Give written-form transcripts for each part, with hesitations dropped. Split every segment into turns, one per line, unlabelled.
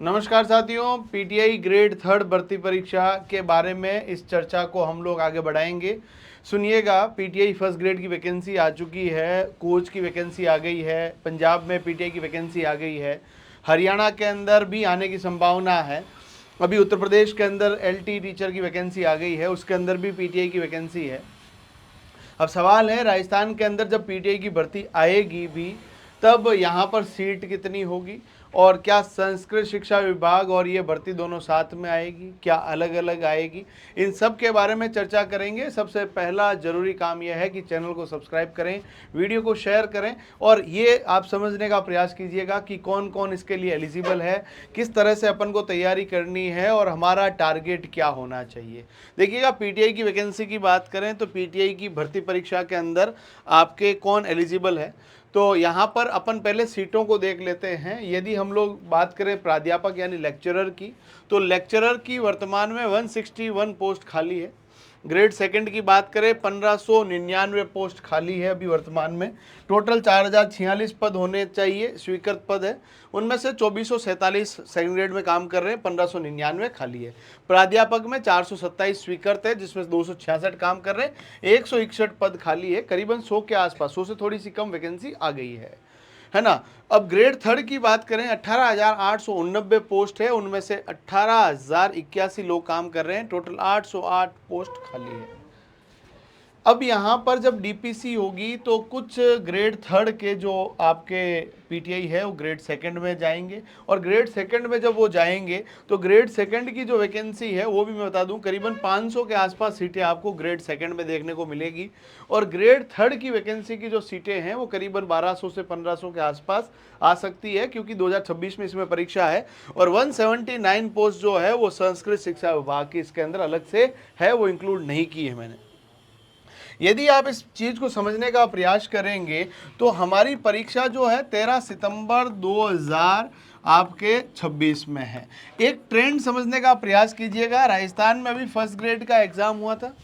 नमस्कार साथियों, PTI grade third भर्ती परीक्षा के बारे में इस चर्चा को हम लोग आगे बढ़ाएंगे। सुनिएगा, पीटीआई फर्स्ट ग्रेड की वैकेंसी आ चुकी है, कोच की वैकेंसी आ गई है, पंजाब में पीटीआई की वैकेंसी आ गई है, हरियाणा के अंदर भी आने की संभावना है। अभी उत्तर प्रदेश के अंदर एलटी टीचर की वैकेंसी आ गई है, उसके अंदर भी पीटीआई की वैकेंसी है। अब सवाल है, राजस्थान के अंदर जब पीटीआई की भर्ती आएगी भी तब यहाँ पर सीट कितनी होगी, और क्या संस्कृत शिक्षा विभाग और ये भर्ती दोनों साथ में आएगी, क्या अलग अलग आएगी, इन सब के बारे में चर्चा करेंगे। सबसे पहला जरूरी काम यह है कि चैनल को सब्सक्राइब करें, वीडियो को शेयर करें, और ये आप समझने का प्रयास कीजिएगा कि कौन कौन इसके लिए एलिजिबल है, किस तरह से अपन को तैयारी करनी है और हमारा टारगेट क्या होना चाहिए। देखिएगा, पीटीआई की वैकेंसी की बात करें तो पीटीआई की भर्ती परीक्षा के अंदर आपके कौन एलिजिबल है, तो यहाँ पर अपन पहले सीटों को देख लेते हैं। यदि हम लोग बात करें प्राध्यापक यानी लेक्चरर की, तो लेक्चरर की वर्तमान में 161 पोस्ट खाली है। ग्रेड सेकंड की बात करें 1599 पोस्ट खाली है अभी वर्तमान में। टोटल 4046 पद होने चाहिए, स्वीकृत पद है। उनमें से 2447 सेकंड ग्रेड में काम कर रहे हैं, 1599 खाली है। प्राध्यापक में 427 स्वीकृत है, जिसमें 266 काम कर रहे हैं, 161 पद खाली है। करीबन 100 के आसपास, 100 से थोड़ी सी कम वैकेंसी आ गई है ना। अब ग्रेड थर्ड की बात करें, 18,889 पोस्ट है, उनमें से 18,081 लोग काम कर रहे हैं। टोटल 808 पोस्ट खाली है। अब यहाँ पर जब डीपीसी होगी तो कुछ ग्रेड थर्ड के जो आपके पीटीआई है वो ग्रेड सेकंड में जाएंगे, और ग्रेड सेकंड में जब वो जाएंगे तो ग्रेड सेकंड की जो वैकेंसी है वो भी मैं बता दूं, करीबन 500 के आसपास सीटें आपको ग्रेड सेकंड में देखने को मिलेगी। और ग्रेड थर्ड की वैकेंसी की जो सीटें हैं वो करीबन 1200 से 1500 के आसपास आ सकती है, क्योंकि 2026 में इसमें परीक्षा है। और 179 पोस्ट जो है वो संस्कृत शिक्षा विभाग की इसके अंदर अलग से है, वो इंक्लूड नहीं की है मैंने। यदि आप इस चीज़ को समझने का प्रयास करेंगे तो हमारी परीक्षा जो है 13 सितंबर 2000 आपके 26 में है। एक ट्रेंड समझने का प्रयास कीजिएगा। राजस्थान में अभी फर्स्ट ग्रेड का एग्ज़ाम हुआ था,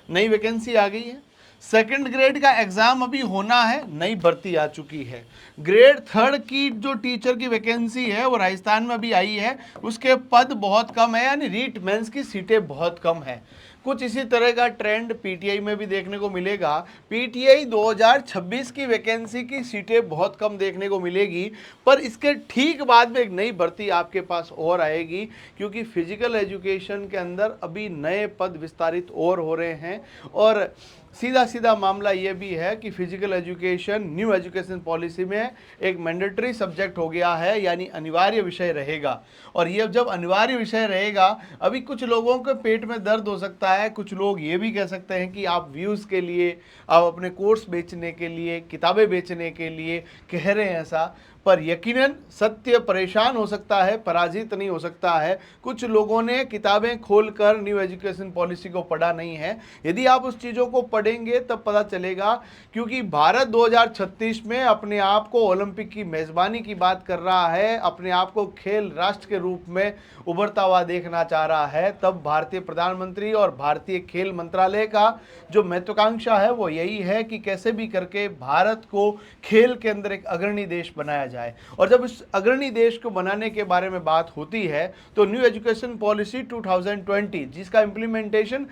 नई वैकेंसी आ गई है। सेकंड ग्रेड का एग्ज़ाम अभी होना है, नई भर्ती आ चुकी है। ग्रेड थर्ड की जो टीचर की वैकेंसी है वो राजस्थान में अभी आई है, उसके पद बहुत कम है, यानी रीट मेंस की सीटें बहुत कम है। कुछ इसी तरह का ट्रेंड पीटीआई में भी देखने को मिलेगा। पीटीआई 2026 की वैकेंसी की सीटें बहुत कम देखने को मिलेगी, पर इसके ठीक बाद में एक नई भर्ती आपके पास और आएगी, क्योंकि फिजिकल एजुकेशन के अंदर अभी नए पद विस्तारित और हो रहे हैं। और सीधा सीधा मामला ये भी है कि physical education new education policy में एक मैंडेटरी सब्जेक्ट हो गया है, यानी अनिवार्य विषय रहेगा। और ये जब अनिवार्य विषय रहेगा, अभी कुछ लोगों के पेट में दर्द हो सकता है, कुछ लोग ये भी कह सकते हैं कि आप व्यूज़ के लिए, आप अपने कोर्स बेचने के लिए, किताबें बेचने के लिए कह रहे हैं ऐसा, पर यकीनन सत्य परेशान हो सकता है, पराजित नहीं हो सकता है। कुछ लोगों ने किताबें खोलकर न्यू एजुकेशन पॉलिसी को पढ़ा नहीं है। यदि आप उस चीज़ों को पढ़ेंगे तब पता चलेगा, क्योंकि भारत 2036 में अपने आप को ओलंपिक की मेज़बानी की बात कर रहा है, अपने आप को खेल राष्ट्र के रूप में उभरता हुआ देखना चाह रहा है। तब भारतीय प्रधानमंत्री और भारतीय खेल मंत्रालय का जो महत्वाकांक्षा है वो यही है कि कैसे भी करके भारत को खेल के अंदर एक अग्रणी देश बनाया जाए। और जब इस अग्रणी देश को बनाने के बारे में बात होती है तो न्यू एजुकेशन पॉलिसी 2020, जिसका इम्प्लीमेंटेशन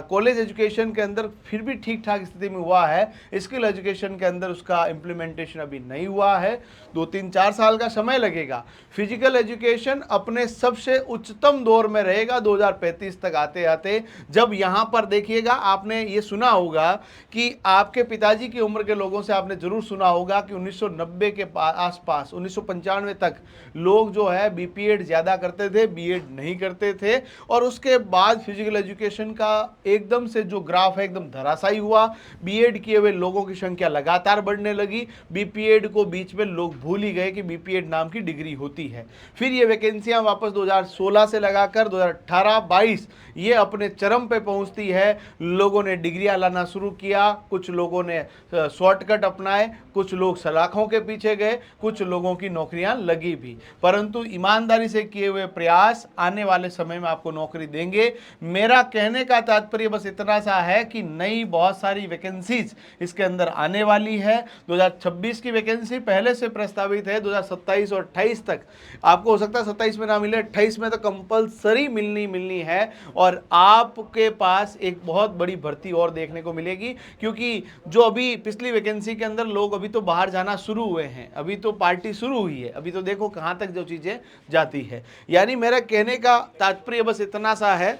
कॉलेज एजुकेशन के अंदर फिर भी ठीक ठाक स्थिति में हुआ है, स्किल एजुकेशन के अंदर उसका इम्प्लीमेंटेशन अभी नहीं हुआ है। 2-3-4 साल का समय लगेगा। फिजिकल एजुकेशन अपने सबसे उच्चतम दौर में रहेगा 2035 तक आते आते। जब यहाँ पर देखिएगा, आपने ये सुना होगा कि आपके पिताजी की उम्र के लोगों से आपने जरूर सुना होगा कि 1990 के आसपास 1995 तक लोग जो है बीपीएड ज़्यादा करते थे, बीएड नहीं करते थे। और उसके बाद फिजिकल एजुकेशन का एकदम से जो ग्राफ है एकदम धराशायी हुआ। बीएड किए हुए लोगों की संख्या लगातार बढ़ने लगी। बीपीएड को बीच में लोग भूल ही गए कि बीपीएड नाम की डिग्री होती है। फिर ये वैकेंसियां वापस 2016 से लगाकर 2018-22 ये अपने चरम पे पहुंचती है। लोगों ने डिग्रियां लाना शुरू किया, कुछ लोगों ने शॉर्टकट अपनाए, कुछ लोग सलाखों के पीछे गए, कुछ कुछ लोगों की नौकरियां लगी भी, परंतु ईमानदारी से किए हुए प्रयास आने वाले समय में आपको नौकरी देंगे। मेरा कहने का तात्पर्य बस इतना सा है कि नई बहुत सारी वैकेंसीज इसके अंदर आने वाली है। 2026 की वैकेंसी पहले से प्रस्तावित है 2027 और 28 तक। आपको हो सकता है 27 में ना मिले, 28 में तो कंपलसरी मिलनी है, और आपके पास एक बहुत बड़ी भर्ती और देखने को मिलेगी, क्योंकि जो अभी पिछली वैकेंसी के अंदर लोग अभी तो बाहर जाना शुरू हुए हैं, अभी तो पार्टी शुरू हुई है, अभी तो देखो कहां तक जो चीजें जाती है। यानी मेरा कहने का तात्पर्य बस इतना सा है,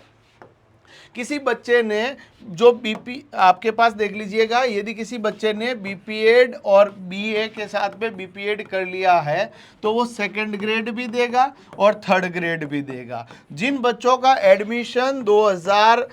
किसी बच्चे ने जो बीपी आपके पास देख लीजिएगा, यदि किसी बच्चे ने बीपीएड और बीए के साथ में बीपीएड कर लिया है तो वो सेकंड ग्रेड भी देगा और थर्ड ग्रेड भी देगा। जिन बच्चों का एडमिशन 2000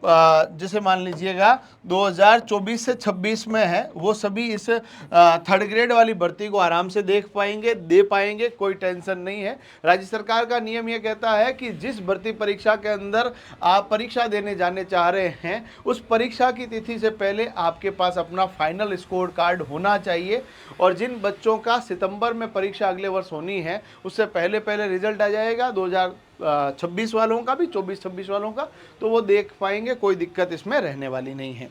जैसे मान लीजिएगा 2024 से 26 में है, वो सभी इस थर्ड ग्रेड वाली भर्ती को आराम से देख पाएंगे, दे पाएंगे, कोई टेंशन नहीं है। राज्य सरकार का नियम ये कहता है कि जिस भर्ती परीक्षा के अंदर आप परीक्षा देने जाने चाह रहे हैं, उस परीक्षा की तिथि से पहले आपके पास अपना फाइनल स्कोर कार्ड होना चाहिए, और जिन बच्चों का सितंबर में परीक्षा अगले वर्ष होनी है उससे पहले रिजल्ट आ जाएगा 2026 वालों का भी, 24-26 वालों का, तो वो देख पाएंगे, कोई दिक्कत इसमें रहने वाली नहीं है।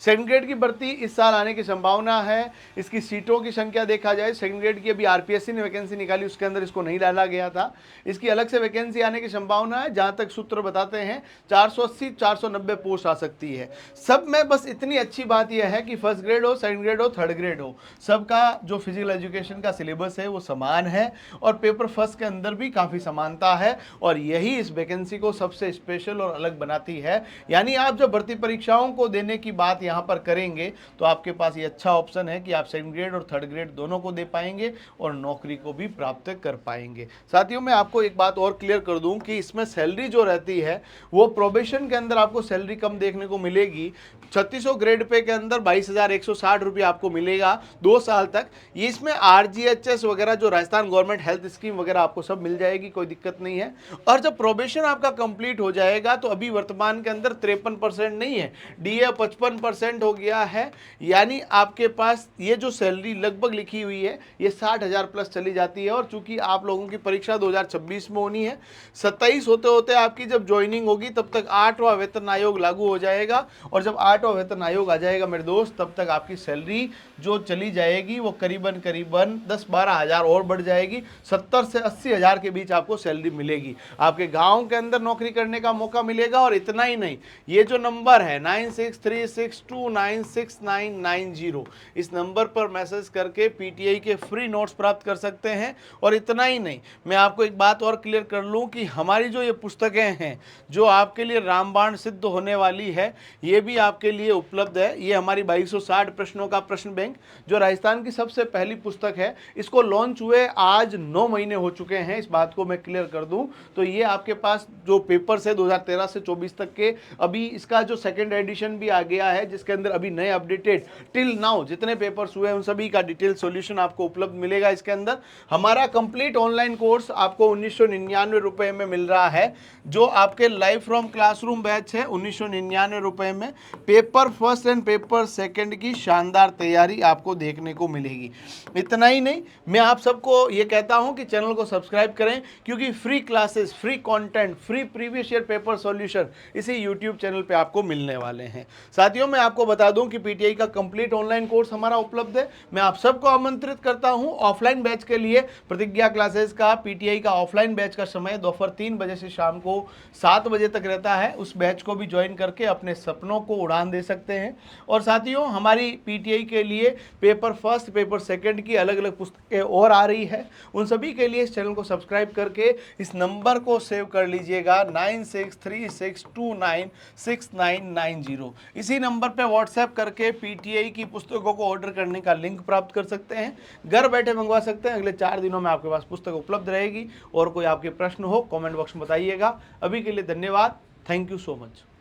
सेकंड ग्रेड की भर्ती इस साल आने की संभावना है। इसकी सीटों की संख्या देखा जाए, सेकंड ग्रेड की अभी आरपीएससी ने वैकेंसी निकाली, उसके अंदर इसको नहीं डाला गया था। इसकी अलग से वैकेंसी आने की संभावना है, जहां तक सूत्र बताते हैं 480-490 पोस्ट आ सकती है। सब में बस इतनी अच्छी बात यह है कि फर्स्ट ग्रेड हो, सेकंड ग्रेड हो, थर्ड ग्रेड हो, सबका जो फिजिकल एजुकेशन का सिलेबस है वो समान है, और पेपर फर्स्ट के अंदर भी काफ़ी समानता है, और यही इस वैकेंसी को सबसे स्पेशल और अलग बनाती है। यानी आप जब भर्ती परीक्षाओं को देने की बात यहाँ पर करेंगे तो आपके पास ये अच्छा ऑप्शन है कि आप सेकंड ग्रेड और थर्ड ग्रेड दोनों को दे पाएंगे और नौकरी को भी प्राप्त कर पाएंगे। साथियों, मैं आपको एक बात और क्लियर कर दूं कि इसमें सैलरी जो रहती है वो प्रोबेशन के अंदर आपको सैलरी कम देखने को मिलेगी। 3600 ग्रेड पे के अंदर 22,160 रुपये आपको मिलेगा 2 साल तक। ये इसमें RGHS वगैरह जो राजस्थान गवर्नमेंट हेल्थ स्कीम वगैरह आपको सब मिल जाएगी, कोई दिक्कत नहीं है। और जब प्रोबेशन आपका कंप्लीट हो जाएगा तो अभी वर्तमान के अंदर 53% नहीं है, DA 55% हो गया है। यानी आपके पास ये जो सैलरी लगभग लिखी हुई है ये 60,000 प्लस चली जाती है। और चूंकि आप लोगों की परीक्षा 2026 में होनी है, 27 होते होते आपकी जब ज्वाइनिंग होगी तब तक 8वां वेतन आयोग लागू हो जाएगा, और जब 8वां वेतन आयोग आ जाएगा मेरे दोस्त, तब तक आपकी सैलरी जो चली जाएगी वो करीबन 10-12 हज़ार और बढ़ जाएगी। 70 से 80 हज़ार के बीच आपको सैलरी मिलेगी, आपके गांव के अंदर नौकरी करने का मौका मिलेगा। और इतना ही नहीं, ये जो नंबर है 9636296990, इस नंबर पर मैसेज करके पीटीआई के फ्री नोट्स प्राप्त कर सकते हैं। और इतना ही नहीं, मैं आपको एक बात और क्लियर कर लूं कि हमारी जो ये पुस्तकें हैं जो आपके लिए रामबाण सिद्ध होने वाली है, ये भी आपके लिए उपलब्ध है। ये हमारी 2260 प्रश्नों का प्रश्न बैंक जो राजस्थान की सबसे पहली पुस्तक है, इसको लॉन्च हुए आज 9 महीने हो चुके हैं, इस बात को मैं क्लियर कर दूं। तो ये आपके पास जो पेपर्स है 2013 से 24 तक के, अभी इसका जो सेकंड एडिशन भी आ गया है जिसके अंदर अभी नए अपडेटेड टिल नाउ जितने पेपर्स हुए उन सभी का डिटेल सॉल्यूशन आपको उपलब्ध मिलेगा। इसके अंदर हमारा कंप्लीट ऑनलाइन कोर्स आपको 1999 रुपए में मिल रहा है। जो आपके लाइव फ्रॉम क्लासरूम बैच है 1999 रुपए में, paper first and paper second की शानदार तैयारी आपको देखने को मिलेगी। इतना ही नहीं, मैं आप सबको ये कहता हूं कि चैनल को सब्सक्राइब करें, क्योंकि free classes, free content, free previous year paper solution इसी यूट्यूब चैनल पे आपको मिलने वाले हैं। साथियों, मैं आपको बता दूं कि पीटीआई का कंप्लीट ऑनलाइन कोर्स हमारा उपलब्ध है। मैं आप सबको आमंत्रित करता हूं ऑफलाइन बैच के लिए। प्रतिज्ञा क्लासेस का पीटीआई का ऑफलाइन बैच का समय दोपहर 3 बजे से शाम को 7 बजे तक रहता है। उस बैच को भी ज्वाइन करके अपने सपनों को उड़ान दे सकते हैं। और साथियों, हमारी पीटीआई के लिए पेपर फर्स्ट, पेपर सेकंड की अलग अलग पुस्तकें और आ रही है। उन सभी के लिए इस चैनल को सब्सक्राइब करके इस नंबर को सेव कर लीजिएगा 9636296990। इसी नंबर पे व्हाट्सएप करके पीटीआई की पुस्तकों को ऑर्डर करने का लिंक प्राप्त कर सकते हैं, घर बैठे मंगवा सकते हैं। अगले 4 दिनों में आपके पास पुस्तक उपलब्ध रहेगी। और कोई आपके प्रश्न हो कमेंट बॉक्स में बताइएगा। अभी के लिए धन्यवाद, थैंक यू सो मच।